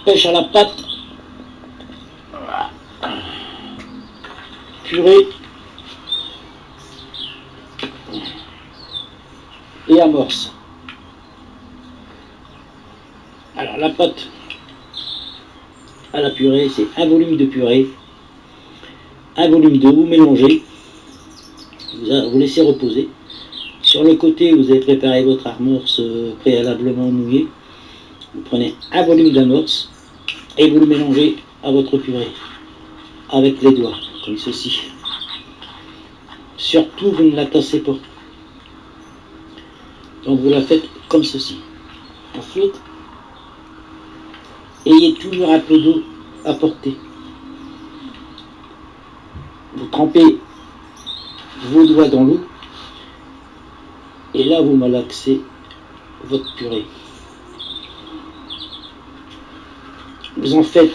pêche à la pâte, purée et amorce. Alors la pâte à la purée, c'est un volume de purée, un volume d'eau, vous mélangez, vous laissez reposer. Sur le côté, vous avez préparé votre amorce préalablement mouillée. Vous prenez un volume d'amorce et vous le mélangez à votre purée avec les doigts, comme ceci. Surtout, vous ne la cassez pas. Donc vous la faites comme ceci. Ensuite, ayez toujours un peu d'eau à portée. Vous trempez vos doigts dans l'eau et là vous malaxez votre purée. Vous en faites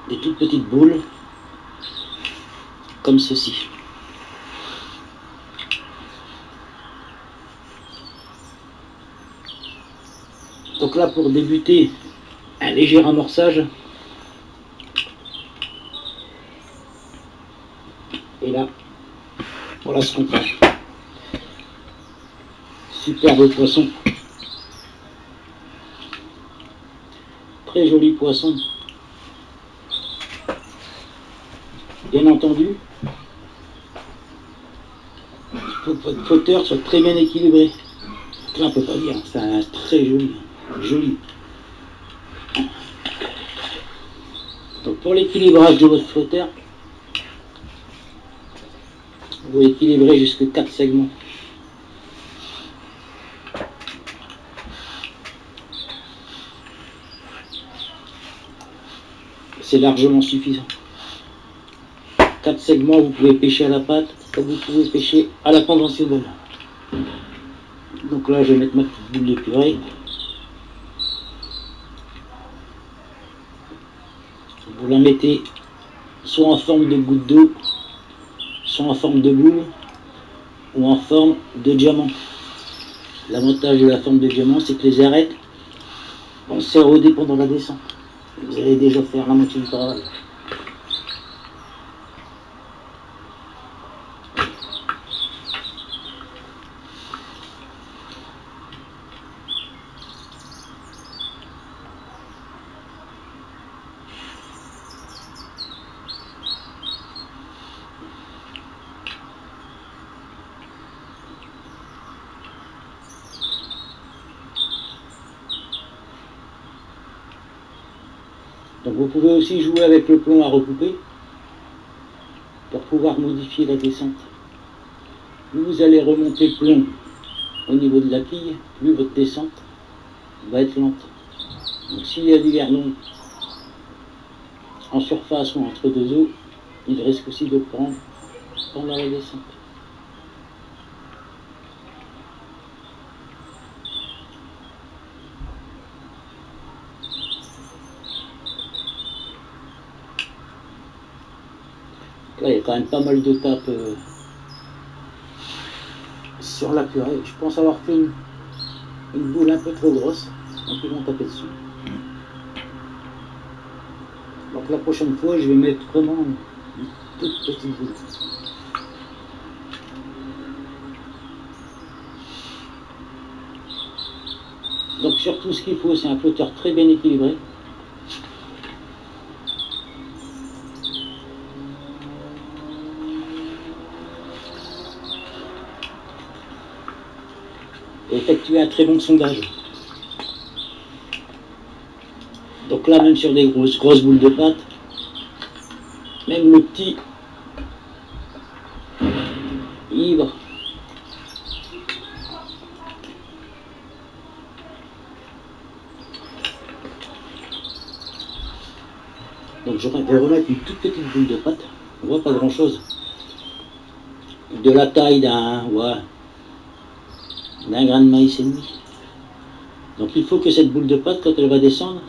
des toutes petites boules comme ceci. Donc là, pour débuter un léger amorçage, et là, voilà ce qu'on fait. Superbe poisson, très joli poisson. Bien entendu, il faut que votre flotteur soit très bien équilibré. Là, on ne peut pas dire, c'est un très joli. Donc pour l'équilibrage de votre flotteur, vous équilibrez jusqu'à 4 segments. C'est largement suffisant. 4 segments, vous pouvez pêcher à la pâte, comme vous pouvez pêcher à la conventionnelle. Donc là, je vais mettre ma petite boule de purée. Vous la mettez soit en forme de goutte d'eau, soit en forme de boule, ou en forme de diamant. L'avantage de la forme de diamant, c'est que les arêtes vont s'éroder pendant la descente. Vous allez déjà faire la moitié du travail. Donc vous pouvez aussi jouer avec le plomb à recouper pour pouvoir modifier la descente. Plus vous allez remonter le plomb au niveau de la quille, plus votre descente va être lente. Donc s'il y a du vernon en surface ou entre deux eaux, il risque aussi de prendre pendant la descente. Là, il y a quand même pas mal de tapes sur la purée. Je pense avoir fait une boule un peu trop grosse. Donc ils vont taper dessus. Donc la prochaine fois, je vais mettre vraiment une toute petite boule. Donc surtout ce qu'il faut, c'est un flotteur très bien équilibré. Et effectuer un très bon sondage. Donc là, même sur des grosses boules de pâte, même le petit ivre, donc je vais remettre une toute petite boule de pâte, on voit pas grand chose, de la taille d'un grain de maïs et demi. Donc il faut que cette boule de pâte, quand elle va descendre,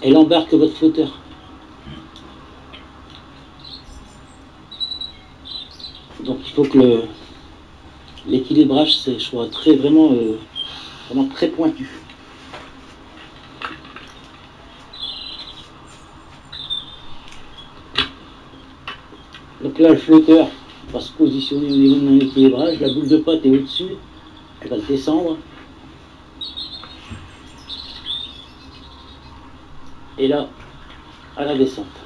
elle embarque votre flotteur. Donc il faut que l'équilibrage soit vraiment très pointu. Donc là, le flotteur va se positionner au niveau de mon équilibrage. La boule de pâte est au-dessus. Elle va descendre. Et là, à la descente.